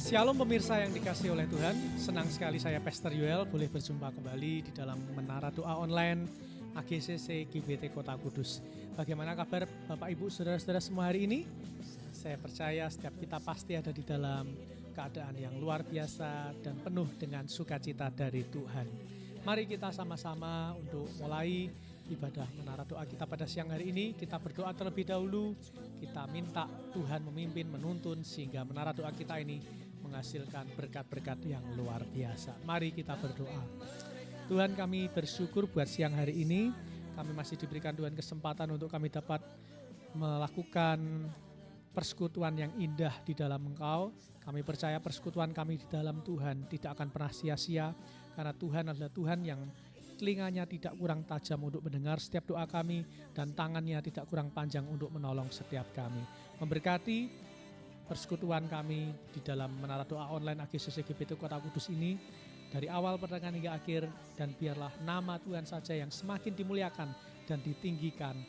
Shalom pemirsa yang dikasihi oleh Tuhan, senang sekali saya Pastor Yuel boleh berjumpa kembali di dalam Menara Doa Online AGCC GBT Kota Kudus. Bagaimana kabar Bapak Ibu Saudara-saudara semua hari ini? Saya percaya setiap kita pasti ada di dalam keadaan yang luar biasa dan penuh dengan sukacita dari Tuhan. Mari kita sama-sama untuk mulai ibadah Menara Doa kita pada siang hari ini. Kita berdoa terlebih dahulu, kita minta Tuhan memimpin, menuntun sehingga Menara Doa kita ini menghasilkan berkat-berkat yang luar biasa. Mari kita berdoa. Tuhan, kami bersyukur buat siang hari ini. Kami masih diberikan Tuhan kesempatan untuk kami dapat melakukan persekutuan yang indah di dalam Engkau. Kami percaya persekutuan kami di dalam Tuhan tidak akan pernah sia-sia, karena Tuhan adalah Tuhan yang telinganya tidak kurang tajam untuk mendengar setiap doa kami, dan tangannya tidak kurang panjang untuk menolong setiap kami. Memberkati persekutuan kami di dalam Menara Doa Online AGCC GBT Kota Kudus ini dari awal pertengahan hingga akhir, dan biarlah nama Tuhan saja yang semakin dimuliakan dan ditinggikan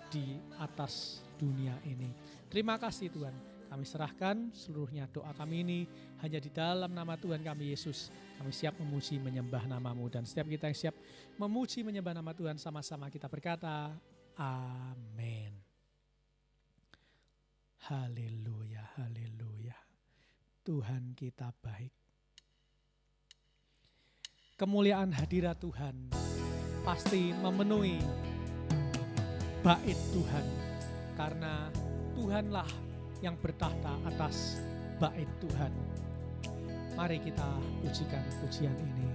di atas dunia ini. Terima kasih Tuhan, kami serahkan seluruhnya doa kami ini hanya di dalam nama Tuhan kami Yesus. Kami siap memuji menyembah nama-Mu, dan setiap kita yang siap memuji menyembah nama Tuhan sama-sama kita berkata amin. Haleluya, haleluya. Tuhan kita baik. Kemuliaan hadirat Tuhan pasti memenuhi bait Tuhan, karena Tuhanlah yang bertahta atas bait Tuhan. Mari kita pujikan pujian ini.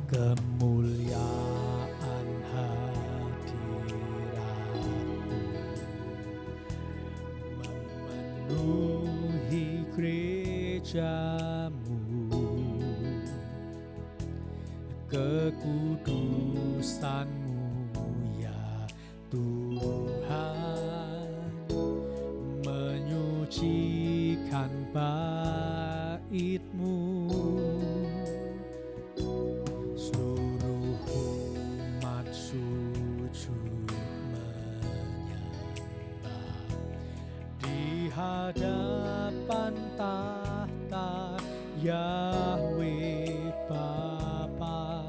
Kemuliaan memenuhi gereja-Mu, kekudusan-Mu ya Tuhan, menyucikan bait-Mu, seluruh umat sujud menyembah di hadapan tahta Yahweh Bapa.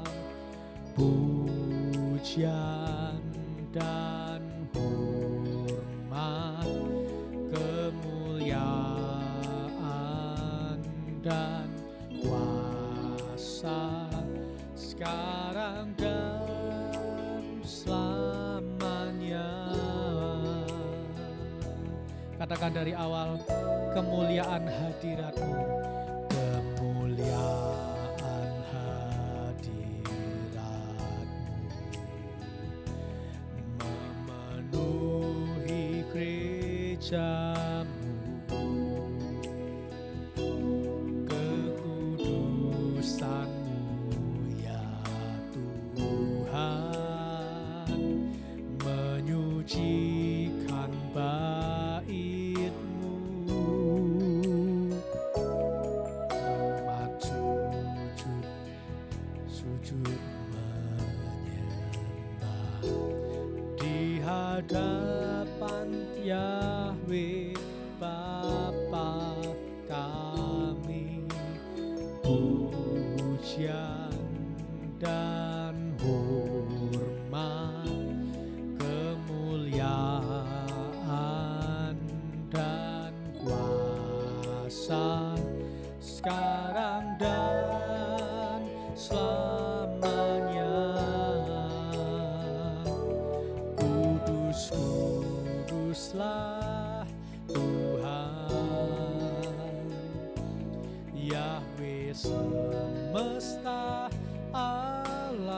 Pujian dan hormat, kemuliaan dan kuasa sekarang dan selamanya. Katakan dari awal, kemuliaan hadirat-Mu, kemuliaan hadirat-Mu memenuhi gereja-Mu, kekudusan-Mu ya Tuhan, menyucikan bait-Mu, umat sujud menyembah di hadapan Yahweh Bapa kami. Pujian dan hormat, kemuliaan dan kuasa sekarang dan selamanya. Kudus, kuduslah Tuhan, Yahweh semesta alam,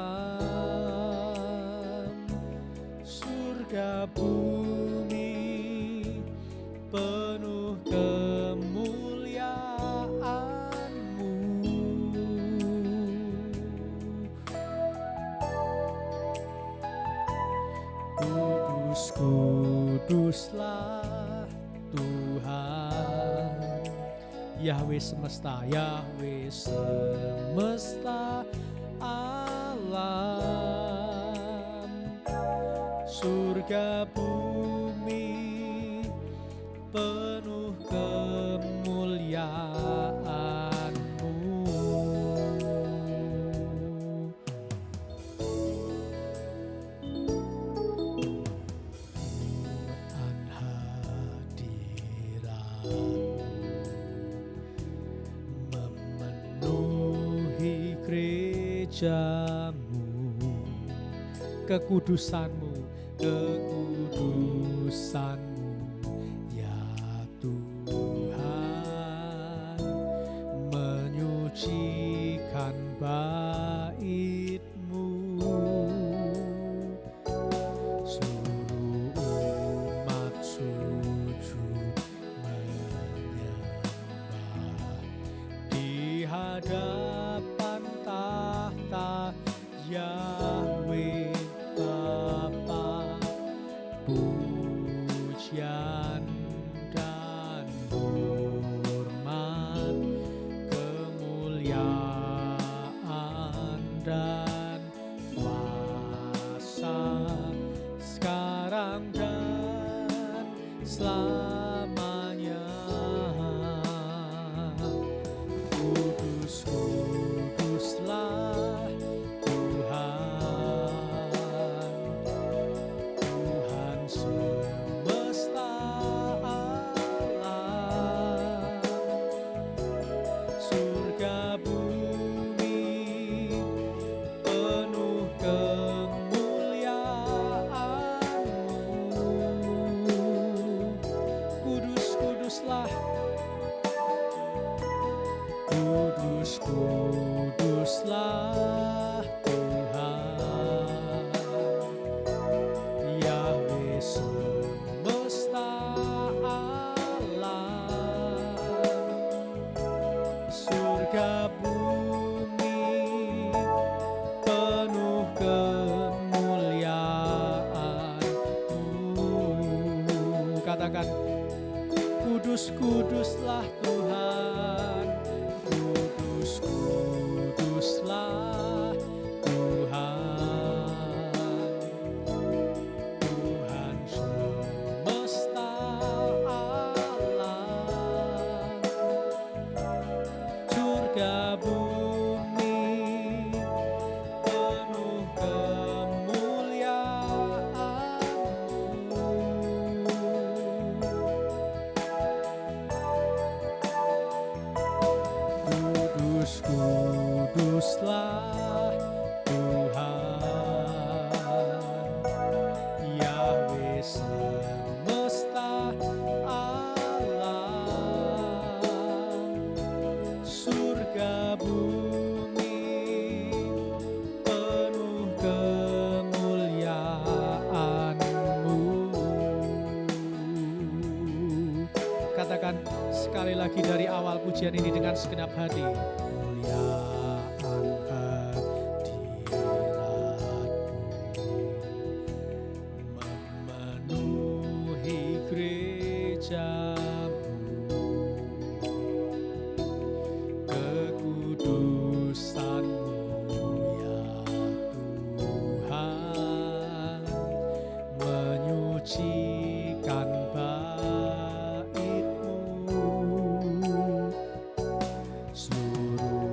surga bumi penuh kemuliaan-Mu. Kudus, kuduslah Tuhan, Yahweh semesta, Yahweh semesta alam, surga bumi penuh kemuliaan. pujamu, kekudusanmu, kekudusanmu ya Tuhan, menyucikan bait-Mu. Seluruh umat sujud menyembah di hadapan tahta Yahweh Bapa. Pujian dan hormat, kemuliaan dan kuasa sekarang dan selamanya. Kudus, kuduslah Tuhan, Tuhan semesta alam. Surga bumi penuh kemuliaan-Mu. Kudus, kuduslah, kudus, kuduslah Tuhan, Yahweh semesta alam. Surga bumi penuh kemuliaan-Mu. Katakan, kudus, kuduslah Tuhan, kudus, kuduslah Tuhan, Tuhan semesta alam. Surga bumi penuh kemuliaan-Mu. Kudus, kuduslah Tuhan, Yahweh semesta alam. Surga bumi penuh kemuliaan-Mu. Katakan sekali lagi dari awal pujian ini dengan segenap hati. Kemuliaan hadirat-Mu memenuhi gereja-Mu. Kekudusan-Mu ya Tuhan, menyucikan bait-Mu. Seluruh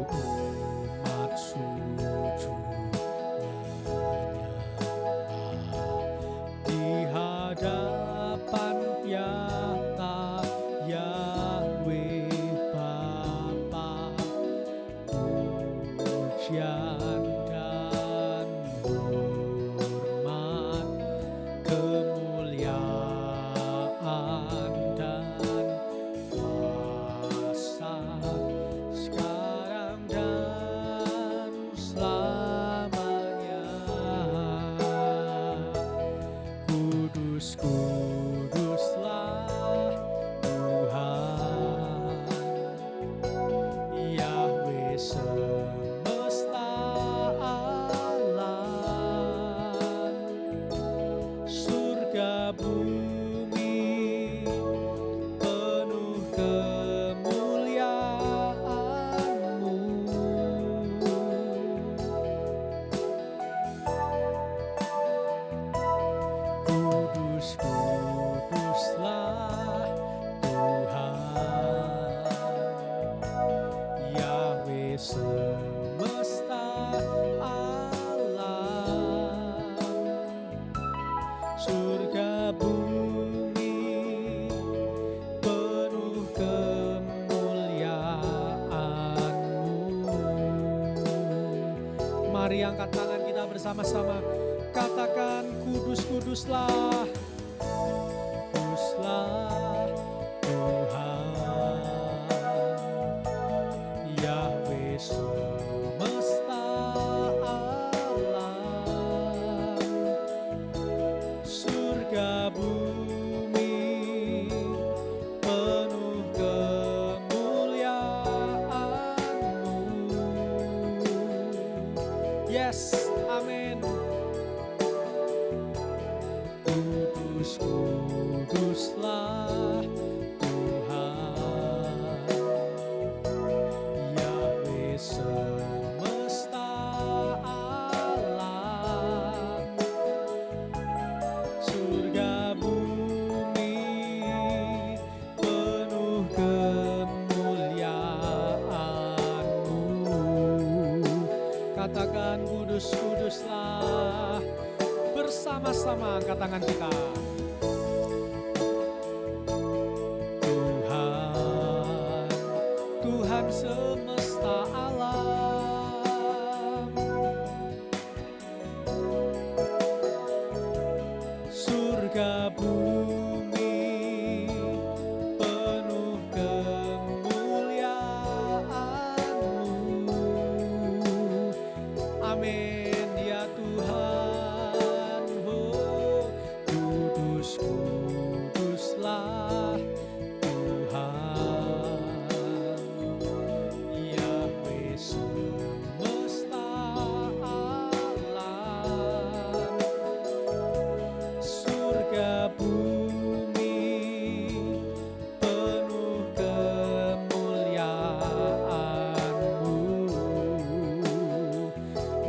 angkat tangan kita bersama-sama. Katakan kudus, kuduslah, kuduslah Tuhan, Yahweh semesta alam, surga bumi penuh kemuliaan-Mu. Yes, amin. Kudus, kuduslah Tuhan, Yahweh semesta alam, surga bumi penuh kemuliaan-Mu. Katakan kudus, kuduslah, bersama-sama angkat tangan kita. Tuhan, Tuhan semesta alam, surga bumi penuh kemuliaan-Mu. Amin ya Tuhan. Oh, kudus, kuduslah Tuhan, Yahweh semesta alam, surga bumi penuh kemuliaan-Mu.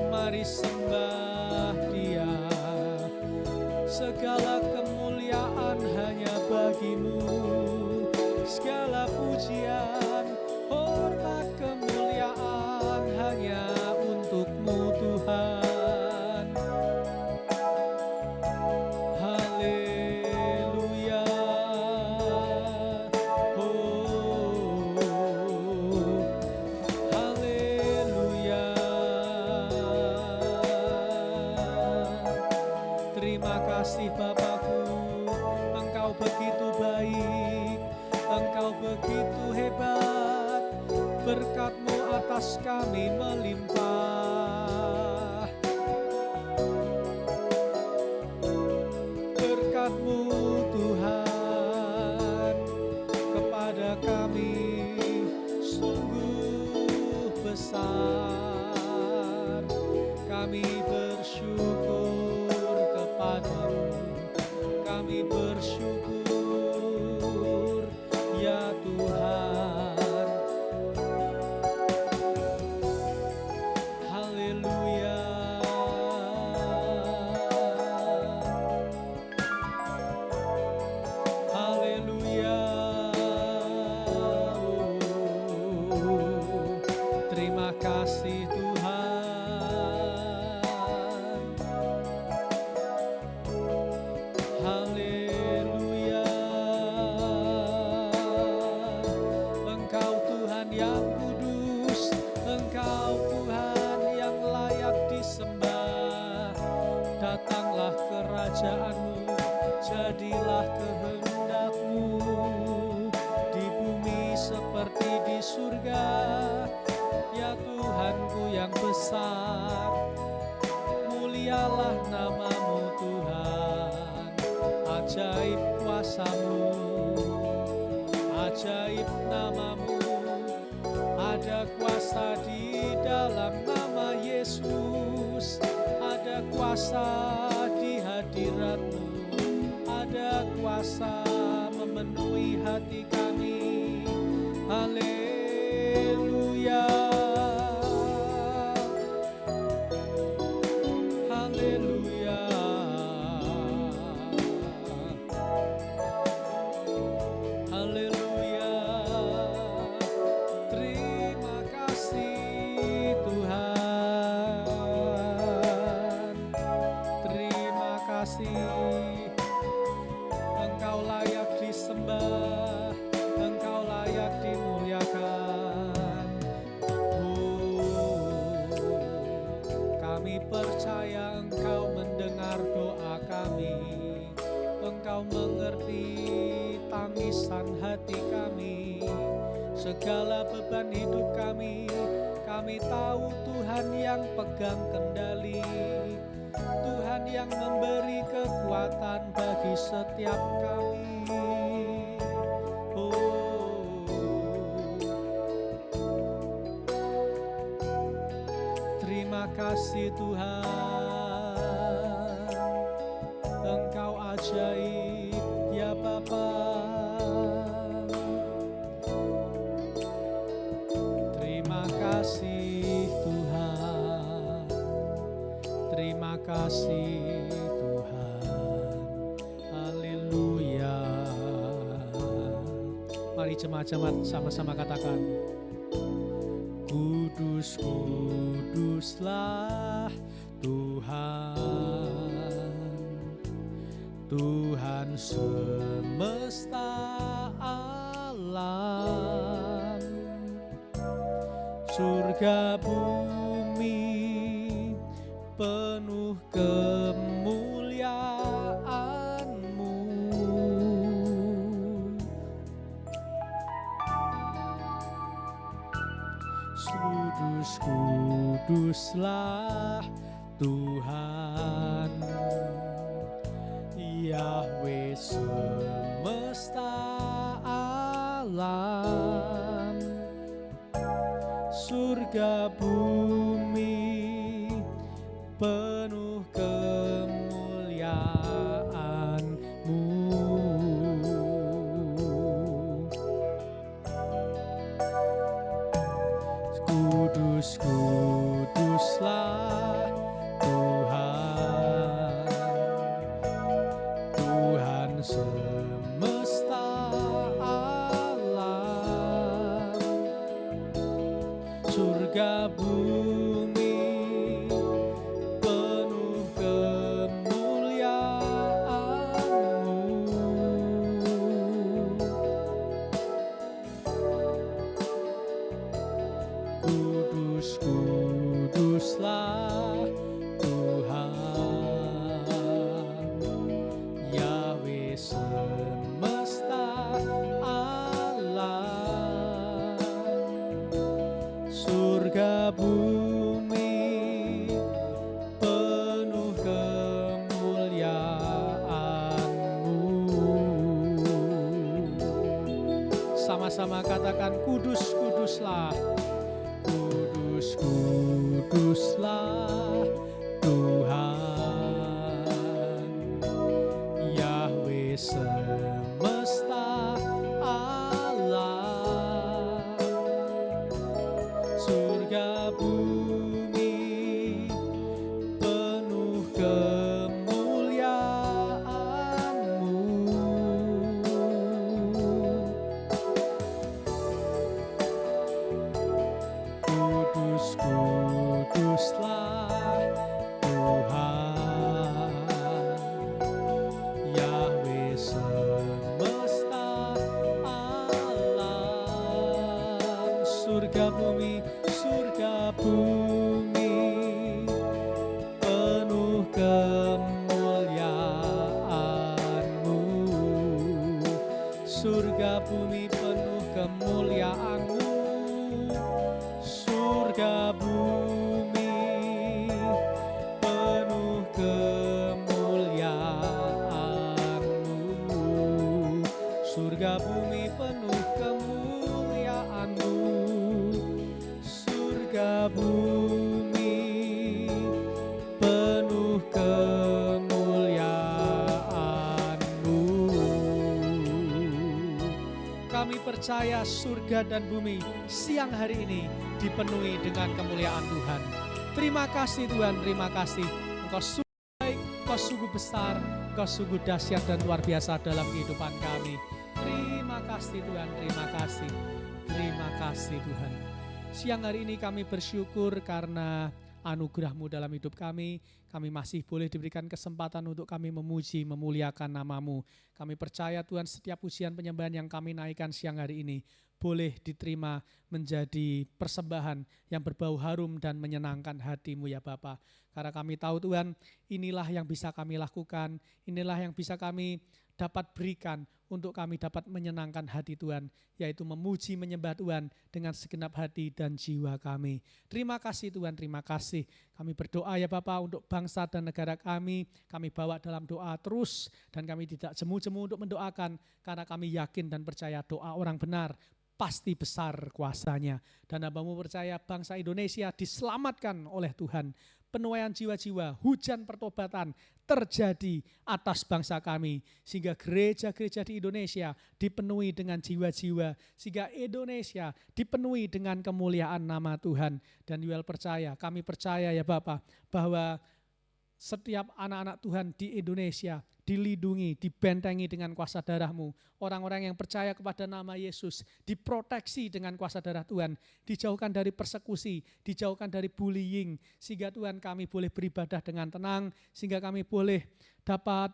Mari sembah Dia, segala kemuliaan hanya bagi-Mu, segala pujian, hormat, kemuliaan hanya untuk-Mu Tuhan. Haleluya. Oh, haleluya. Terima kasih Bapakku, Engkau begitu baik, Engkau begitu hebat, berkat-Mu atas kami melimpah. Berkat-Mu Tuhan kepada kami sungguh besar. Kami bersyukur kepadamu, kami bersyukur ya Tuhan. Haleluya. Haleluya. Oh, terima kasih Tuhan. Haleluya. Engkau Tuhan yang kudus, Engkau Tuhan yang layak disembah. Datanglah kerajaan-Mu, jadilah kehendak-Mu di bumi seperti di surga. Ya Tuhanku yang besar, mulialah nama-Mu Tuhan. Ajaib kuasa-Mu, ajaib nama-Mu, ada kuasa di dalam nama Yesus, ada kuasa di hadirat-Mu, ada kuasa memenuhi hati kami. Haleluya. Haleluya. Haleluya. Terima kasih Tuhan. Terima kasih. Engkau layak disembah, Engkau layak dimuliakan. keresahan hati kami, segala beban hidup kami tahu Tuhan yang pegang kendali, Tuhan yang memberi kekuatan bagi setiap kami. Terima kasih Tuhan, Engkau ajaib ya Bapa. Terima kasih Tuhan, terima kasih Tuhan, haleluya. Mari jemaat-jemaat sama-sama katakan, kudus, kuduslah Tuhan, Tuhan semesta alam, surga bumi penuh kemuliaan-Mu. Kudus, kuduslah Tuhan, Yahweh semesta alam, surga bumi penuh kemuliaan-Mu. Kudus, kuduslah Tuhan, Tuhan semesta alam, surga bumi penuh kemuliaan-Mu. Kudus, kuduslah Tuhan, Yahweh semesta alam, surga bumi penuh kemuliaan-Mu. Sama-sama katakan, kudus, kuduslah. Kudus, kuduslah Tuhan, Yahweh semesta alam, surga bumi penuh kemuliaan-Mu. Kudus, kuduslah Tuhan, Yahweh semesta alam, surga bumi penuh kemuliaan-Mu, surga bumi penuh kemuliaan-Mu. Surga bumi penuh kemuliaan-Mu, surga bumi penuh kemuliaan-Mu, surga bumi penuh kemuliaan-Mu. Kami percaya surga dan bumi siang hari ini dipenuhi dengan kemuliaan Tuhan. Terima kasih Tuhan, terima kasih. Engkau sungguh baik, Engkau sungguh besar, Engkau sungguh dahsyat dan luar biasa dalam kehidupan kami. Terima kasih Tuhan, terima kasih. Terima kasih Tuhan. Siang hari ini kami bersyukur karena anugerah-Mu dalam hidup kami. Kami masih boleh diberikan kesempatan untuk kami memuji, memuliakan nama-Mu. Kami percaya Tuhan setiap pujian penyembahan yang kami naikkan siang hari ini boleh diterima menjadi persembahan yang berbau harum dan menyenangkan hati-Mu ya Bapa. Karena kami tahu Tuhan, inilah yang bisa kami lakukan, inilah yang bisa kami dapat berikan untuk kami dapat menyenangkan hati Tuhan, yaitu memuji menyembah Tuhan dengan segenap hati dan jiwa kami. Terima kasih Tuhan, terima kasih. Kami berdoa ya Bapa untuk bangsa dan negara kami bawa dalam doa terus, dan kami tidak jemu-jemu untuk mendoakan, karena kami yakin dan percaya doa orang benar pasti besar kuasanya. Dan Hamba-Mu percaya bangsa Indonesia diselamatkan oleh Tuhan. Penuaian jiwa-jiwa, hujan pertobatan terjadi atas bangsa kami, sehingga gereja-gereja di Indonesia dipenuhi dengan jiwa-jiwa, sehingga Indonesia dipenuhi dengan kemuliaan nama Tuhan. Dan Yuel percaya, kami percaya ya Bapak, bahwa setiap anak-anak Tuhan di Indonesia dilindungi, dibentengi dengan kuasa darah-Mu. Orang-orang yang percaya kepada nama Yesus diproteksi dengan kuasa darah Tuhan, dijauhkan dari persekusi, dijauhkan dari bullying, sehingga Tuhan kami boleh beribadah dengan tenang, sehingga kami boleh dapat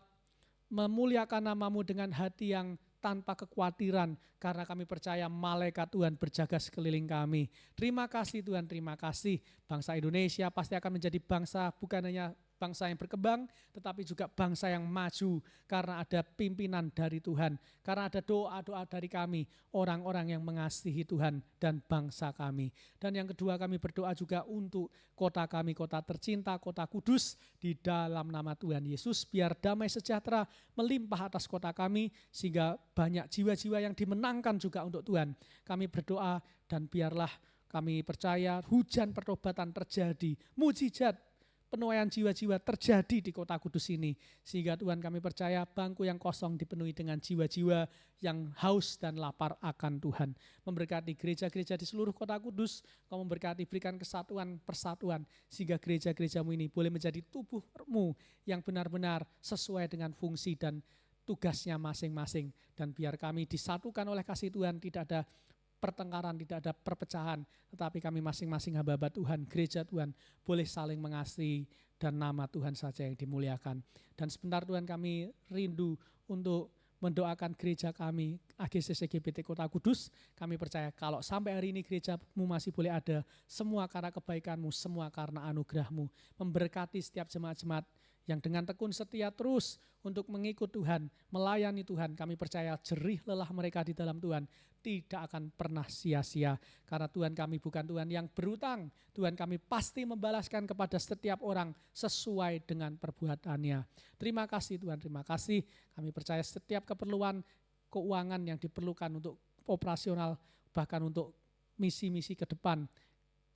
memuliakan nama-Mu dengan hati yang tanpa kekhawatiran, karena kami percaya malaikat Tuhan berjaga sekeliling kami. Terima kasih Tuhan, terima kasih. Bangsa Indonesia pasti akan menjadi bangsa bukan hanya bangsa yang berkembang, tetapi juga bangsa yang maju, karena ada pimpinan dari Tuhan, karena ada doa-doa dari kami, orang-orang yang mengasihi Tuhan dan bangsa kami. Dan yang kedua, kami berdoa juga untuk kota kami, kota tercinta, kota kudus, di dalam nama Tuhan Yesus, biar damai sejahtera melimpah atas kota kami, sehingga banyak jiwa-jiwa yang dimenangkan juga untuk Tuhan. Kami berdoa dan biarlah kami percaya hujan pertobatan terjadi, mujizat penuaian jiwa-jiwa terjadi di kota kudus ini, sehingga Tuhan kami percaya bangku yang kosong dipenuhi dengan jiwa-jiwa yang haus dan lapar akan Tuhan. Memberkati gereja-gereja di seluruh kota kudus, Kau memberkati, berikan kesatuan persatuan, sehingga gereja-gerejamu ini boleh menjadi tubuhmu yang benar-benar sesuai dengan fungsi dan tugasnya masing-masing. Dan biar kami disatukan oleh kasih Tuhan, tidak ada pertengkaran, tidak ada perpecahan, tetapi kami masing-masing hamba-hamba Tuhan, gereja Tuhan, boleh saling mengasihi dan nama Tuhan saja yang dimuliakan. Dan sebentar Tuhan, kami rindu untuk mendoakan gereja kami, AGCC GBT Kota Kudus. Kami percaya kalau sampai hari ini gerejamu masih boleh ada, semua karena kebaikan-Mu, semua karena anugerah-Mu. Memberkati setiap jemaat-jemaat yang dengan tekun setia terus untuk mengikut Tuhan, melayani Tuhan. Kami percaya jerih lelah mereka di dalam Tuhan tidak akan pernah sia-sia, karena Tuhan kami bukan Tuhan yang berutang. Tuhan kami pasti membalaskan kepada setiap orang sesuai dengan perbuatannya. Terima kasih Tuhan, terima kasih. Kami percaya setiap keperluan keuangan yang diperlukan untuk operasional, bahkan untuk misi-misi ke depan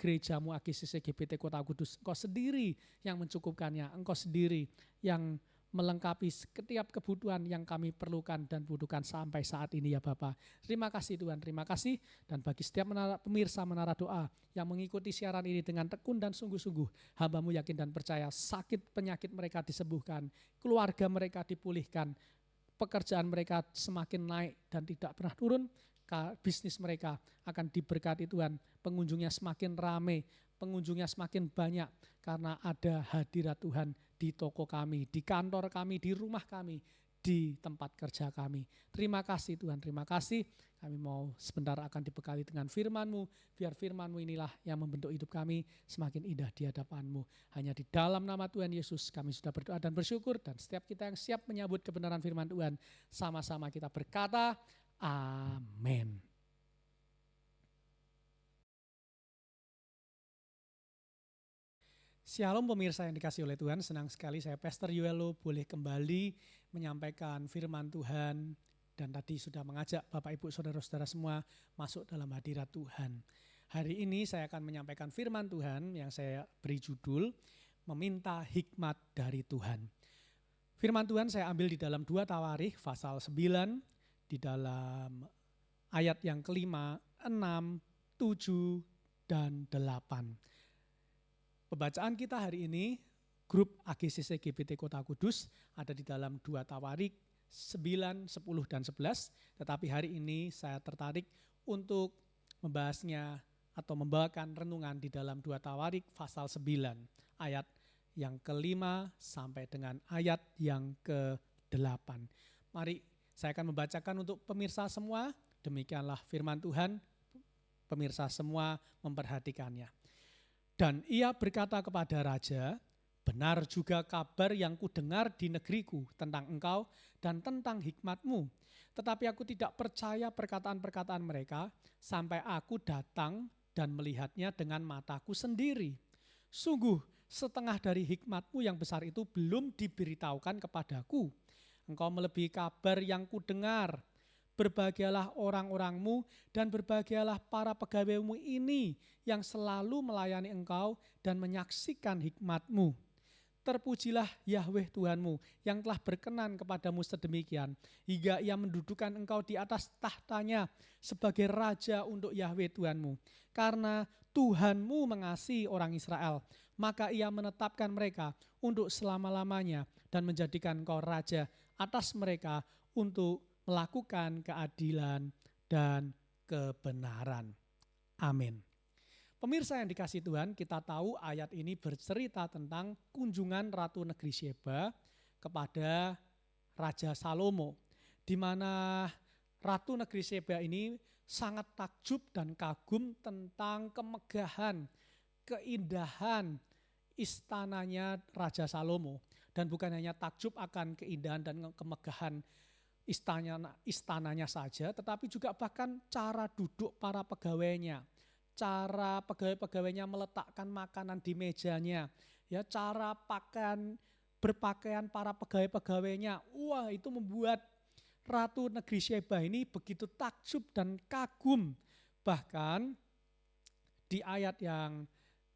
gerejamu AGCC GBT Kota Kudus, Engkau sendiri yang mencukupkannya, Engkau sendiri yang melengkapi setiap kebutuhan yang kami perlukan dan butuhkan sampai saat ini ya Bapa. Terima kasih Tuhan, terima kasih. Dan bagi setiap pemirsa Menara Doa yang mengikuti siaran ini dengan tekun dan sungguh-sungguh, hamba-Mu yakin dan percaya sakit penyakit mereka disembuhkan, keluarga mereka dipulihkan, pekerjaan mereka semakin naik dan tidak pernah turun, bisnis mereka akan diberkati Tuhan, pengunjungnya semakin ramai, pengunjungnya semakin banyak, karena ada hadirat Tuhan di toko kami, di kantor kami, di rumah kami, di tempat kerja kami. Terima kasih Tuhan, terima kasih. Kami mau sebentar akan dibekali dengan firman-Mu, biar firman-Mu inilah yang membentuk hidup kami semakin indah di hadapan-Mu. Hanya di dalam nama Tuhan Yesus kami sudah berdoa dan bersyukur, dan setiap kita yang siap menyambut kebenaran firman Tuhan, sama-sama kita berkata, amin. Shalom pemirsa yang dikasih oleh Tuhan, senang sekali saya Pastor Yuel boleh kembali menyampaikan firman Tuhan, dan tadi sudah mengajak Bapak Ibu Saudara-saudara semua masuk dalam hadirat Tuhan. Hari ini saya akan menyampaikan firman Tuhan yang saya beri judul Meminta Hikmat dari Tuhan. Firman Tuhan saya ambil di dalam 2 Tawarikh pasal 9, di dalam ayat yang kelima, 6, 7, dan 8. Pembacaan kita hari ini, grup AGCC GBT Kota Kudus, ada di dalam 2 Tawarikh 9, 10, dan 11. Tetapi hari ini saya tertarik untuk membahasnya atau membawakan renungan di dalam 2 Tawarikh pasal 9, ayat yang kelima sampai dengan ayat yang ke-8. Mari saya akan membacakan untuk pemirsa semua, demikianlah firman Tuhan, pemirsa semua memperhatikannya. Dan ia berkata kepada raja, Benar juga kabar yang kudengar di negeriku tentang engkau dan tentang hikmatmu. Tetapi aku tidak percaya perkataan-perkataan mereka sampai aku datang dan melihatnya dengan mataku sendiri. Sungguh setengah dari hikmatmu yang besar itu belum diberitahukan kepadaku. Engkau melebihi kabar yang kudengar. Berbahagialah orang-orangmu dan berbahagialah para pegawaimu ini yang selalu melayani engkau dan menyaksikan hikmatmu. Terpujilah Yahweh Tuhanmu yang telah berkenan kepadamu sedemikian, hingga ia mendudukan engkau di atas tahtanya sebagai raja untuk Yahweh Tuhanmu. Karena Tuhanmu mengasihi orang Israel, maka ia menetapkan mereka untuk selama-lamanya dan menjadikan engkau raja atas mereka untuk melakukan keadilan dan kebenaran. Amin. Pemirsa yang dikasihi Tuhan, kita tahu ayat ini bercerita tentang kunjungan Ratu Negeri Sheba kepada Raja Salomo, di mana Ratu Negeri Sheba ini sangat takjub dan kagum tentang kemegahan, keindahan istananya Raja Salomo. Dan bukan hanya takjub akan keindahan dan kemegahan istananya saja, tetapi juga bahkan cara duduk para pegawainya, cara pegawai-pegawainya meletakkan makanan di mejanya, ya, cara berpakaian para pegawai-pegawainya. Wah, itu membuat Ratu Negeri Sheba ini begitu takjub dan kagum. Bahkan di ayat yang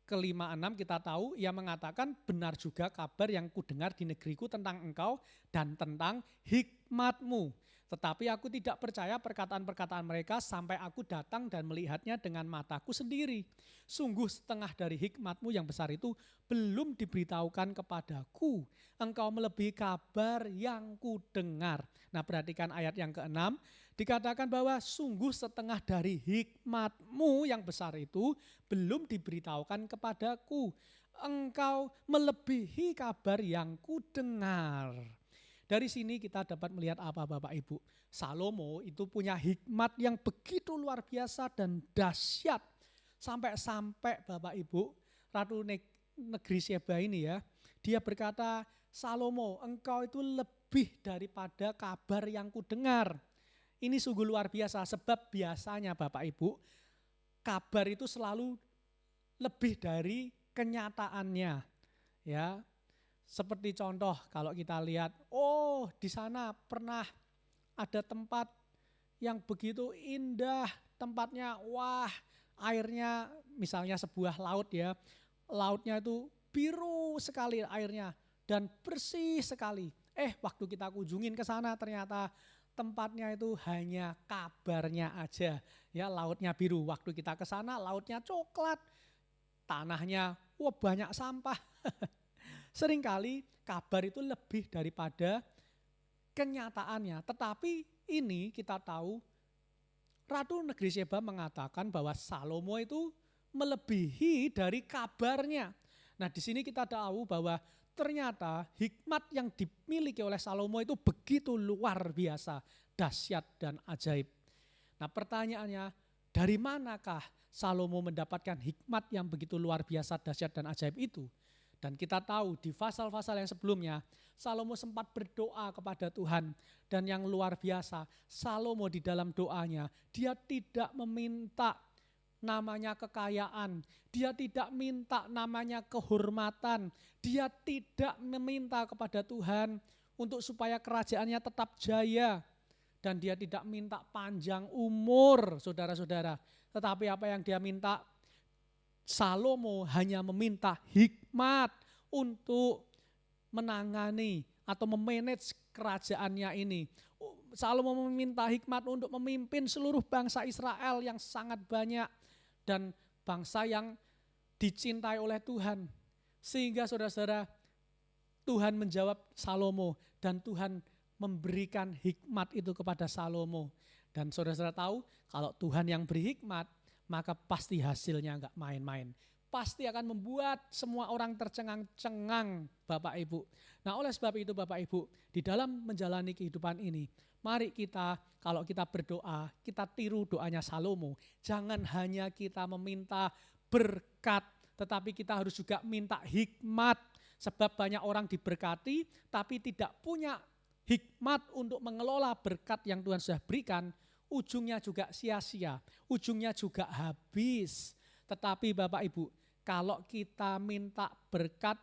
ke-5-6 kita tahu ia mengatakan, benar juga kabar yang kudengar di negeriku tentang engkau dan tentang hikmatmu. Tetapi aku tidak percaya perkataan-perkataan mereka sampai aku datang dan melihatnya dengan mataku sendiri. Sungguh setengah dari hikmatmu yang besar itu belum diberitahukan kepadaku. Engkau melebihi kabar yang kudengar. Nah, perhatikan ayat yang ke-6. Dikatakan bahwa sungguh setengah dari hikmatmu yang besar itu belum diberitahukan kepadaku. Engkau melebihi kabar yang kudengar. Dari sini kita dapat melihat apa Bapak Ibu? Salomo itu punya hikmat yang begitu luar biasa dan dahsyat. Sampai-sampai Bapak Ibu, Ratu Negeri Sheba ini ya, dia berkata, Salomo, engkau itu lebih daripada kabar yang kudengar. Ini sungguh luar biasa, sebab biasanya Bapak Ibu, kabar itu selalu lebih dari kenyataannya. Ya, seperti contoh kalau kita lihat, oh di sana pernah ada tempat yang begitu indah, tempatnya wah airnya misalnya sebuah laut ya, lautnya itu biru sekali airnya dan bersih sekali. Waktu kita kunjungin ke sana ternyata tempatnya itu hanya kabarnya aja, ya lautnya biru. Waktu kita ke sana lautnya coklat, tanahnya banyak sampah. Seringkali kabar itu lebih daripada kenyataannya. Tetapi ini kita tahu Ratu Negeri Sheba mengatakan bahwa Salomo itu melebihi dari kabarnya. Nah, di sini kita tahu bahwa ternyata hikmat yang dimiliki oleh Salomo itu begitu luar biasa, dahsyat dan ajaib. Nah, pertanyaannya, dari manakah Salomo mendapatkan hikmat yang begitu luar biasa, dahsyat dan ajaib itu? Dan kita tahu di pasal-pasal yang sebelumnya, Salomo sempat berdoa kepada Tuhan. Dan yang luar biasa, Salomo di dalam doanya, dia tidak meminta namanya kekayaan, dia tidak minta namanya kehormatan, dia tidak meminta kepada Tuhan untuk supaya kerajaannya tetap jaya. Dan dia tidak minta panjang umur, saudara-saudara. Tetapi apa yang dia minta? Salomo hanya meminta hikmat untuk menangani atau memanage kerajaannya ini. Salomo meminta hikmat untuk memimpin seluruh bangsa Israel yang sangat banyak dan bangsa yang dicintai oleh Tuhan. Sehingga saudara-saudara, Tuhan menjawab Salomo dan Tuhan memberikan hikmat itu kepada Salomo. Dan saudara-saudara tahu kalau Tuhan yang beri hikmat, maka pasti hasilnya enggak main-main. Pasti akan membuat semua orang tercengang-cengang Bapak Ibu. Nah, oleh sebab itu Bapak Ibu, di dalam menjalani kehidupan ini, mari kita kalau kita berdoa, kita tiru doanya Salomo. Jangan hanya kita meminta berkat, tetapi kita harus juga minta hikmat Sebab banyak orang diberkati tapi tidak punya hikmat untuk mengelola berkat yang Tuhan sudah berikan, ujungnya juga sia-sia, ujungnya juga habis. Tetapi Bapak Ibu, kalau kita minta berkat,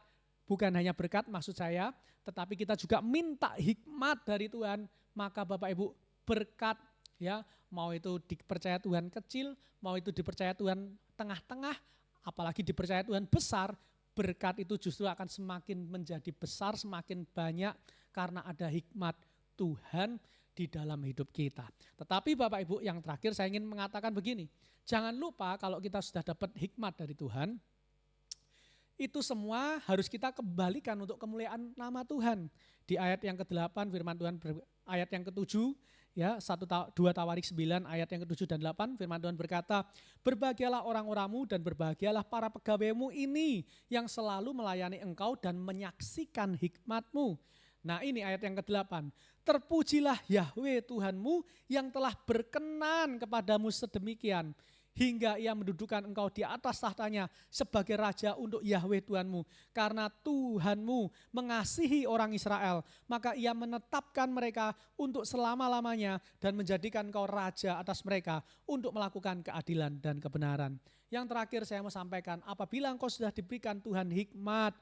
bukan hanya berkat maksud saya, tetapi kita juga minta hikmat dari Tuhan, maka Bapak Ibu berkat, ya, mau itu dipercaya Tuhan kecil, mau itu dipercaya Tuhan tengah-tengah, apalagi dipercaya Tuhan besar, berkat itu justru akan semakin menjadi besar, semakin banyak karena ada hikmat Tuhan di dalam hidup kita. Tetapi Bapak Ibu, yang terakhir saya ingin mengatakan begini, jangan lupa kalau kita sudah dapat hikmat dari Tuhan, itu semua harus kita kembalikan untuk kemuliaan nama Tuhan. Di ayat yang ke-8 firman Tuhan, ayat yang ke-7, ya, 2 Tawarik 9 ayat yang ke-7 dan 8, firman Tuhan berkata, berbahagialah orang-orangmu dan berbahagialah para pegawaimu ini yang selalu melayani engkau dan menyaksikan hikmatmu. Nah ini ayat yang ke-8, terpujilah Yahweh Tuhanmu yang telah berkenan kepadamu sedemikian, hingga ia mendudukan engkau di atas tahtanya sebagai raja untuk Yahweh Tuhanmu. Karena Tuhanmu mengasihi orang Israel, maka ia menetapkan mereka untuk selama-lamanya dan menjadikan engkau raja atas mereka untuk melakukan keadilan dan kebenaran. Yang terakhir saya mau sampaikan, apabila engkau sudah diberikan Tuhan hikmat,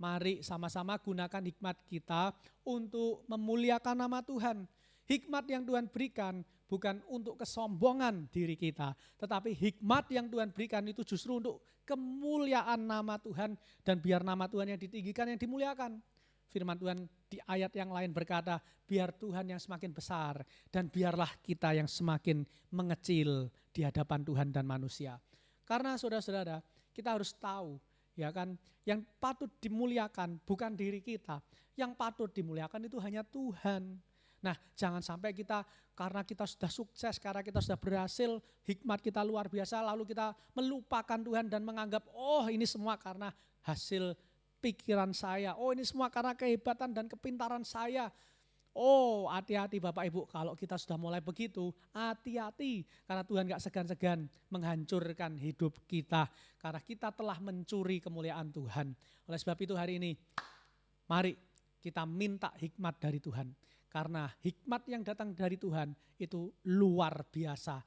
mari sama-sama gunakan hikmat kita untuk memuliakan nama Tuhan. Hikmat yang Tuhan berikan bukan untuk kesombongan diri kita, tetapi hikmat yang Tuhan berikan itu justru untuk kemuliaan nama Tuhan, dan biar nama Tuhan yang ditinggikan, yang dimuliakan. Firman Tuhan di ayat yang lain berkata, biar Tuhan yang semakin besar dan biarlah kita yang semakin mengecil di hadapan Tuhan dan manusia. Karena saudara-saudara, kita harus tahu, ya kan, yang patut dimuliakan bukan diri kita, yang patut dimuliakan itu hanya Tuhan. Nah, jangan sampai kita karena kita sudah sukses, karena kita sudah berhasil, hikmat kita luar biasa, lalu kita melupakan Tuhan dan menganggap, oh ini semua karena hasil pikiran saya, oh ini semua karena kehebatan dan kepintaran saya. Oh, hati-hati Bapak Ibu, kalau kita sudah mulai begitu, hati-hati, karena Tuhan gak segan-segan menghancurkan hidup kita, karena kita telah mencuri kemuliaan Tuhan. Oleh sebab itu hari ini, mari kita minta hikmat dari Tuhan. Karena hikmat yang datang dari Tuhan itu luar biasa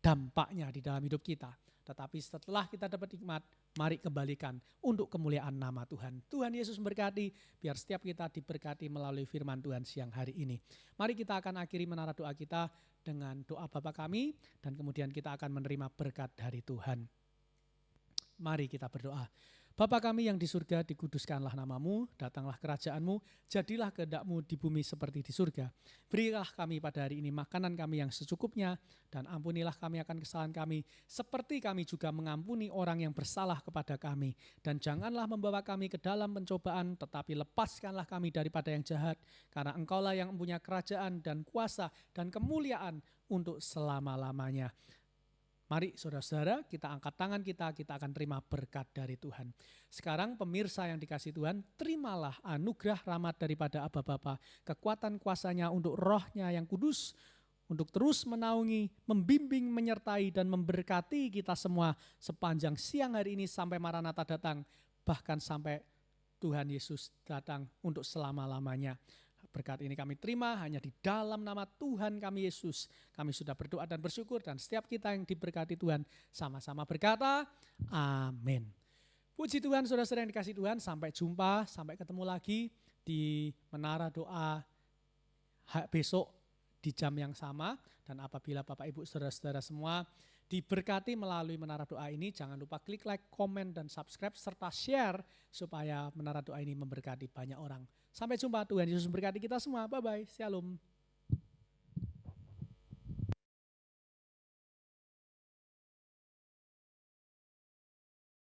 dampaknya di dalam hidup kita. Tetapi setelah kita dapat hikmat, mari kembalikan untuk kemuliaan nama Tuhan. Tuhan Yesus memberkati, biar setiap kita diberkati melalui firman Tuhan siang hari ini. Mari kita akan akhiri menara doa kita dengan doa Bapa kami, dan kemudian kita akan menerima berkat dari Tuhan. Mari kita berdoa. Bapa kami yang di surga, dikuduskanlah namamu, datanglah kerajaanmu, jadilah kehendak-mu di bumi seperti di surga. Berilah kami pada hari ini makanan kami yang secukupnya, dan ampunilah kami akan kesalahan kami, seperti kami juga mengampuni orang yang bersalah kepada kami. Dan janganlah membawa kami ke dalam pencobaan, tetapi lepaskanlah kami daripada yang jahat, karena Engkaulah yang mempunyai kerajaan dan kuasa dan kemuliaan untuk selama-lamanya. Mari saudara-saudara, kita angkat tangan kita akan terima berkat dari Tuhan. Sekarang pemirsa yang dikasihi Tuhan, terimalah anugerah rahmat daripada Aba Bapa, kekuatan kuasanya untuk rohnya yang kudus, untuk terus menaungi, membimbing, menyertai dan memberkati kita semua sepanjang siang hari ini sampai Maranatha datang, bahkan sampai Tuhan Yesus datang untuk selama-lamanya. Berkat ini kami terima hanya di dalam nama Tuhan kami Yesus. Kami sudah berdoa dan bersyukur, dan setiap kita yang diberkati Tuhan sama-sama berkata, amin. Puji Tuhan, saudara-saudara yang dikasihi Tuhan, sampai jumpa, sampai ketemu lagi di Menara Doa besok di jam yang sama. Dan apabila Bapak Ibu saudara-saudara semua diberkati melalui Menara Doa ini, jangan lupa klik like, komen, dan subscribe, serta share supaya Menara Doa ini memberkati banyak orang. Sampai jumpa, Tuhan Yesus memberkati kita semua. Bye-bye, shalom.